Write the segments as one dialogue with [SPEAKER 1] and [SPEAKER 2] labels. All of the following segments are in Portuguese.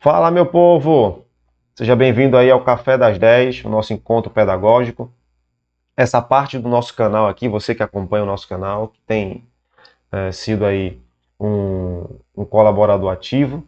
[SPEAKER 1] Fala, meu povo! Seja bem-vindo aí ao Café das 10, o nosso encontro pedagógico. Essa parte do nosso canal aqui, você que acompanha o nosso canal, que tem sido aí um colaborador ativo,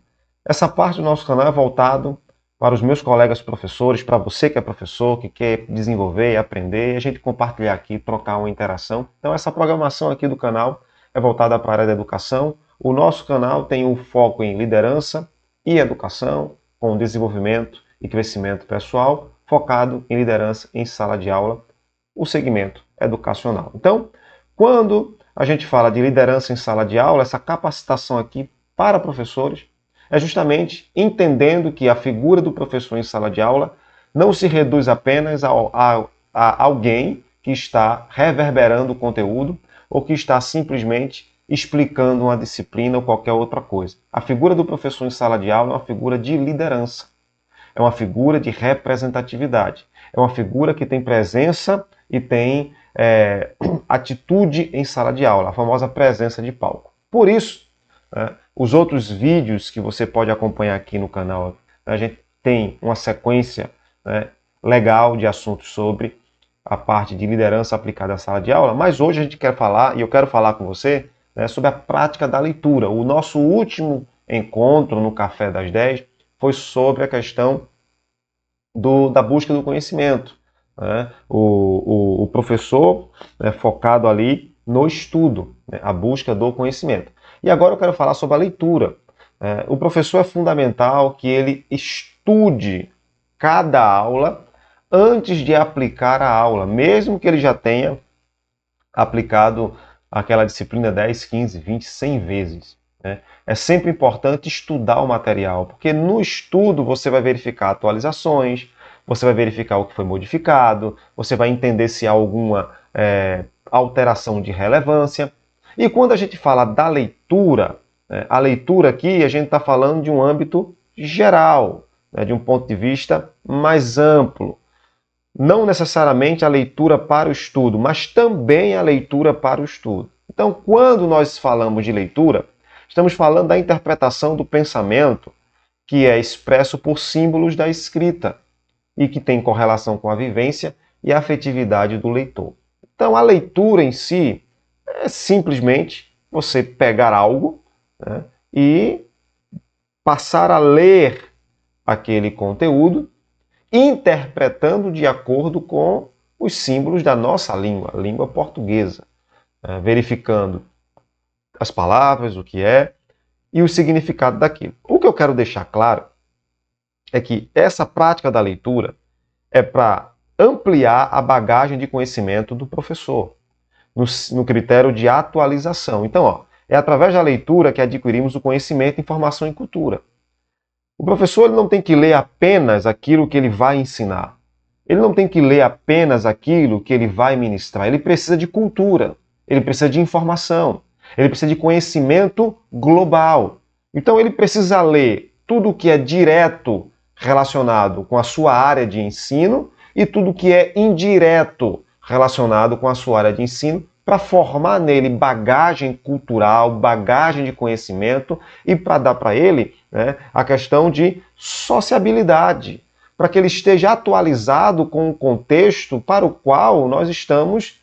[SPEAKER 1] essa parte do nosso canal é voltado para os meus colegas professores, para você que é professor, que quer desenvolver e aprender, e a gente compartilhar aqui, trocar uma interação. Então, essa programação aqui do canal é voltada para a área da educação. O nosso canal tem um foco em liderança e educação, com desenvolvimento e crescimento pessoal, focado em liderança em sala de aula, o segmento educacional. Então, quando a gente fala de liderança em sala de aula, essa capacitação aqui para professores é justamente entendendo que a figura do professor em sala de aula não se reduz apenas a alguém que está reverberando o conteúdo ou que está simplesmente explicando uma disciplina ou qualquer outra coisa. A figura do professor em sala de aula é uma figura de liderança, é uma figura de representatividade, é uma figura que tem presença e tem atitude em sala de aula, a famosa presença de palco. Por isso, os outros vídeos que você pode acompanhar aqui no canal, a gente tem uma sequência legal de assuntos sobre a parte de liderança aplicada à sala de aula, mas hoje a gente quer falar, e eu quero falar com você, sobre a prática da leitura. O nosso último encontro no Café das 10 foi sobre a questão da busca do conhecimento. O professor focado ali no estudo, a busca do conhecimento. E agora eu quero falar sobre a leitura. O professor é fundamental que ele estude cada aula antes de aplicar a aula, mesmo que ele já tenha aplicado aquela disciplina 10, 15, 20, 100 vezes. É sempre importante estudar o material, porque no estudo você vai verificar atualizações, você vai verificar o que foi modificado, você vai entender se há alguma alteração de relevância. E quando a gente fala da leitura, a leitura aqui a gente está falando de um âmbito geral, de um ponto de vista mais amplo. Não necessariamente a leitura para o estudo, mas também a leitura para o estudo. Então, quando nós falamos de leitura, estamos falando da interpretação do pensamento que é expresso por símbolos da escrita e que tem correlação com a vivência e a afetividade do leitor. Então, a leitura em si é simplesmente você pegar algo e passar a ler aquele conteúdo, interpretando de acordo com os símbolos da nossa língua, a língua portuguesa, verificando as palavras, o que é, e o significado daquilo. O que eu quero deixar claro é que essa prática da leitura é para ampliar a bagagem de conhecimento do professor, no critério de atualização. Então, é através da leitura que adquirimos o conhecimento, informação e cultura. O professor ele não tem que ler apenas aquilo que ele vai ensinar. Ele não tem que ler apenas aquilo que ele vai ministrar. Ele precisa de cultura, ele precisa de informação, ele precisa de conhecimento global. Então ele precisa ler tudo que é direto relacionado com a sua área de ensino e tudo que é indireto relacionado com a sua área de ensino, para formar nele bagagem cultural, bagagem de conhecimento e para dar para ele a questão de sociabilidade, para que ele esteja atualizado com o contexto para o qual nós estamos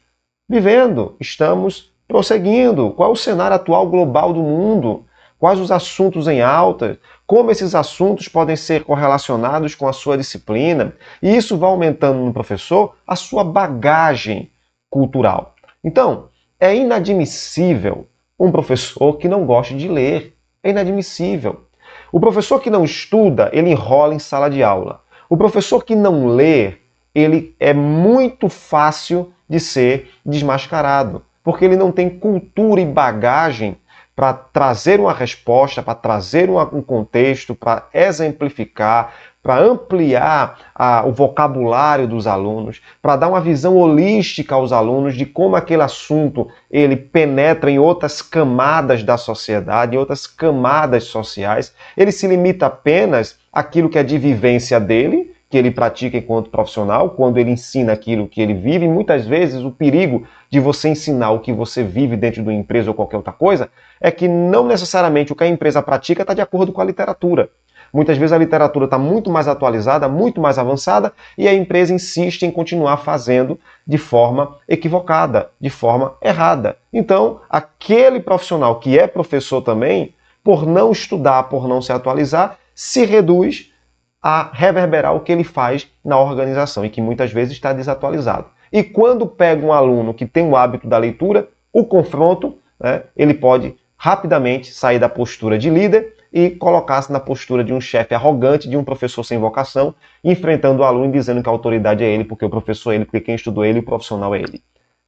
[SPEAKER 1] vivendo, estamos prosseguindo, qual é o cenário atual global do mundo, quais os assuntos em alta, como esses assuntos podem ser correlacionados com a sua disciplina, e isso vai aumentando no professor a sua bagagem cultural. Então, é inadmissível um professor que não goste de ler. É inadmissível. O professor que não estuda, ele enrola em sala de aula. O professor que não lê, ele é muito fácil de ser desmascarado, porque ele não tem cultura e bagagem para trazer uma resposta, para trazer um contexto, para exemplificar, para ampliar o vocabulário dos alunos, para dar uma visão holística aos alunos de como aquele assunto ele penetra em outras camadas da sociedade, em outras camadas sociais. Ele se limita apenas àquilo que é de vivência dele, que ele pratica enquanto profissional, quando ele ensina aquilo que ele vive. E muitas vezes o perigo de você ensinar o que você vive dentro de uma empresa ou qualquer outra coisa é que não necessariamente o que a empresa pratica está de acordo com a literatura. Muitas vezes a literatura está muito mais atualizada, muito mais avançada, e a empresa insiste em continuar fazendo de forma equivocada, de forma errada. Então, aquele profissional que é professor também, por não estudar, por não se atualizar, se reduz a reverberar o que ele faz na organização e que muitas vezes está desatualizado. E quando pega um aluno que tem o hábito da leitura, o confronto, né, ele pode rapidamente sair da postura de líder e colocar-se na postura de um chefe arrogante, de um professor sem vocação, enfrentando o aluno e dizendo que a autoridade é ele, porque o professor é ele, porque quem estudou é ele, o profissional é ele.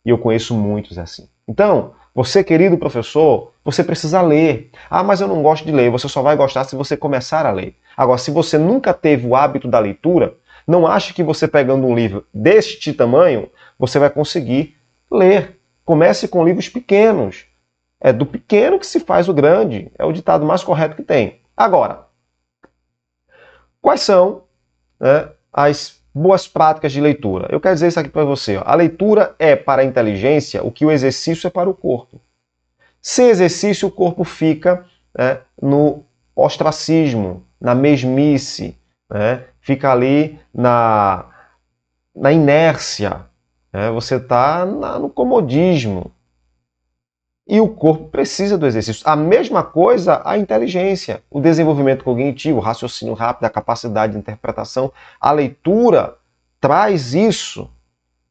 [SPEAKER 1] E eu conheço muitos assim. Então, você, querido professor, você precisa ler. Ah, mas eu não gosto de ler. Você só vai gostar se você começar a ler. Agora, se você nunca teve o hábito da leitura, não ache que você pegando um livro deste tamanho, você vai conseguir ler. Comece com livros pequenos. É do pequeno que se faz o grande. É o ditado mais correto que tem. Agora, quais são, né, as boas práticas de leitura? Eu quero dizer isso aqui para você. Ó. A leitura é para a inteligência o que o exercício é para o corpo. Sem exercício, o corpo fica, né, no ostracismo, na mesmice, né, fica ali na inércia. Né, você está no comodismo. E o corpo precisa do exercício. A mesma coisa a inteligência, o desenvolvimento cognitivo, o raciocínio rápido, a capacidade de interpretação. A leitura traz isso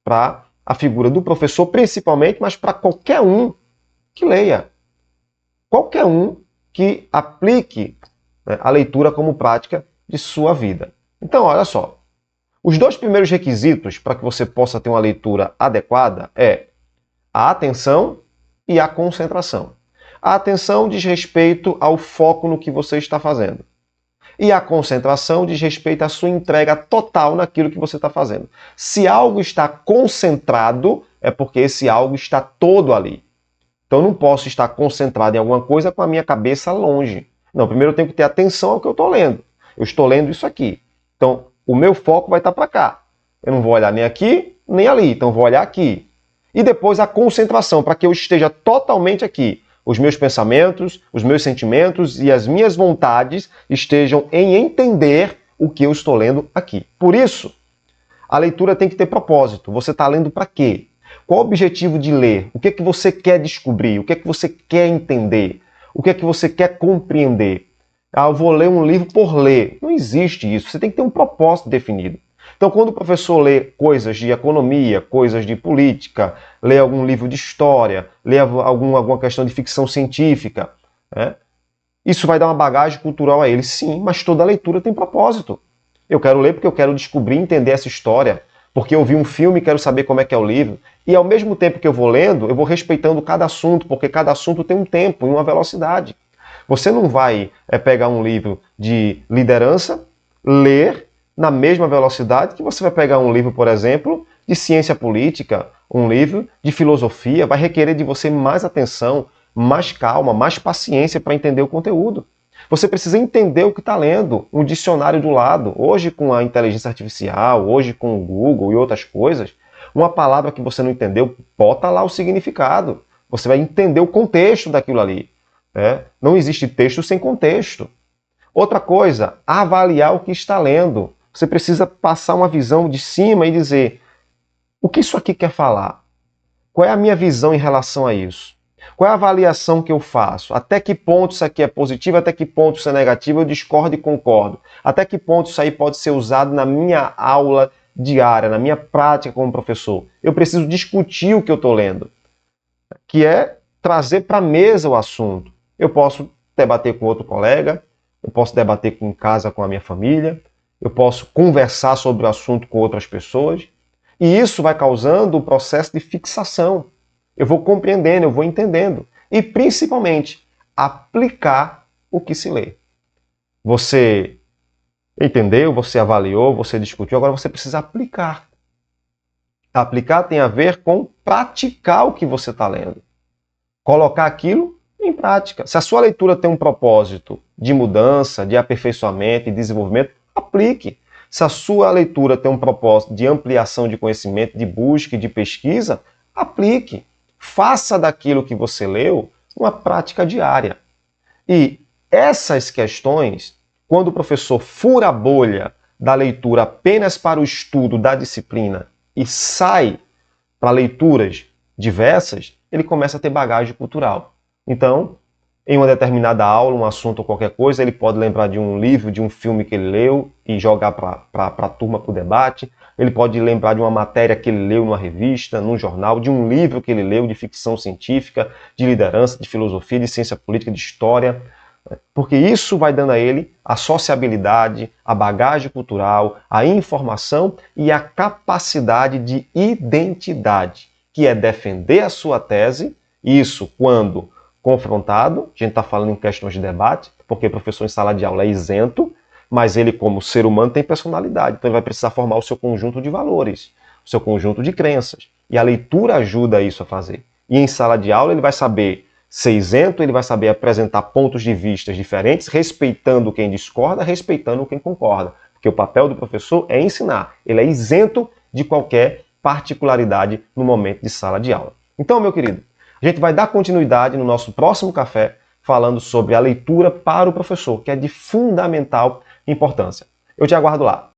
[SPEAKER 1] para a figura do professor, principalmente, mas para qualquer um que leia. Qualquer um que aplique, né, a leitura como prática de sua vida. Então, olha só. Os dois primeiros requisitos para que você possa ter uma leitura adequada é a atenção e a concentração. A atenção diz respeito ao foco no que você está fazendo. E a concentração diz respeito à sua entrega total naquilo que você está fazendo. Se algo está concentrado, é porque esse algo está todo ali. Então eu não posso estar concentrado em alguma coisa com a minha cabeça longe. Não, primeiro eu tenho que ter atenção ao que eu estou lendo. Eu estou lendo isso aqui. Então o meu foco vai estar para cá. Eu não vou olhar nem aqui, nem ali. Então eu vou olhar aqui. E depois a concentração, para que eu esteja totalmente aqui. Os meus pensamentos, os meus sentimentos e as minhas vontades estejam em entender o que eu estou lendo aqui. Por isso, a leitura tem que ter propósito. Você está lendo para quê? Qual o objetivo de ler? O que é que você quer descobrir? O que é que você quer entender? O que é que você quer compreender? Ah, eu vou ler um livro por ler. Não existe isso. Você tem que ter um propósito definido. Então, quando o professor lê coisas de economia, coisas de política, lê algum livro de história, lê alguma questão de ficção científica, né, isso vai dar uma bagagem cultural a ele. Sim, mas toda leitura tem propósito. Eu quero ler porque eu quero descobrir e entender essa história, porque eu vi um filme e quero saber como é que é o livro. E ao mesmo tempo que eu vou lendo, eu vou respeitando cada assunto, porque cada assunto tem um tempo e uma velocidade. Você não vai pegar um livro de liderança, ler na mesma velocidade que você vai pegar um livro, por exemplo, de ciência política, um livro de filosofia, vai requerer de você mais atenção, mais calma, mais paciência para entender o conteúdo. Você precisa entender o que está lendo, um dicionário do lado. Hoje, com a inteligência artificial, hoje com o Google e outras coisas, uma palavra que você não entendeu, bota lá o significado. Você vai entender o contexto daquilo ali. Né? Não existe texto sem contexto. Outra coisa, avaliar o que está lendo. Você precisa passar uma visão de cima e dizer: o que isso aqui quer falar? Qual é a minha visão em relação a isso? Qual é a avaliação que eu faço? Até que ponto isso aqui é positivo, até que ponto isso é negativo? Eu discordo e concordo. Até que ponto isso aí pode ser usado na minha aula diária, na minha prática como professor? Eu preciso discutir o que eu estou lendo, que é trazer para a mesa o assunto. Eu posso debater com outro colega, eu posso debater em casa com a minha família, eu posso conversar sobre o assunto com outras pessoas, e isso vai causando o processo de fixação. Eu vou compreendendo, eu vou entendendo. E, principalmente, aplicar o que se lê. Você entendeu, você avaliou, você discutiu, agora você precisa aplicar. Aplicar tem a ver com praticar o que você está lendo. Colocar aquilo em prática. Se a sua leitura tem um propósito de mudança, de aperfeiçoamento e desenvolvimento, aplique. Se a sua leitura tem um propósito de ampliação de conhecimento, de busca e de pesquisa, aplique. Faça daquilo que você leu uma prática diária. E essas questões quando o professor fura a bolha da leitura apenas para o estudo da disciplina e sai para leituras diversas, ele começa a ter bagagem cultural. Então, em uma determinada aula, um assunto ou qualquer coisa, ele pode lembrar de um livro, de um filme que ele leu e jogar para a turma para o debate. Ele pode lembrar de uma matéria que ele leu numa revista, num jornal, de um livro que ele leu de ficção científica, de liderança, de filosofia, de ciência política, de história. Porque isso vai dando a ele a sociabilidade, a bagagem cultural, a informação e a capacidade de identidade, que é defender a sua tese, isso quando confrontado, a gente está falando em questões de debate, porque o professor em sala de aula é isento, mas ele, como ser humano, tem personalidade, então ele vai precisar formar o seu conjunto de valores, o seu conjunto de crenças, e a leitura ajuda isso a fazer. E em sala de aula ele vai saber ser isento, ele vai saber apresentar pontos de vista diferentes, respeitando quem discorda, respeitando quem concorda. Porque o papel do professor é ensinar. Ele é isento de qualquer particularidade no momento de sala de aula. Então, meu querido, a gente vai dar continuidade no nosso próximo café falando sobre a leitura para o professor, que é de fundamental importância. Eu te aguardo lá.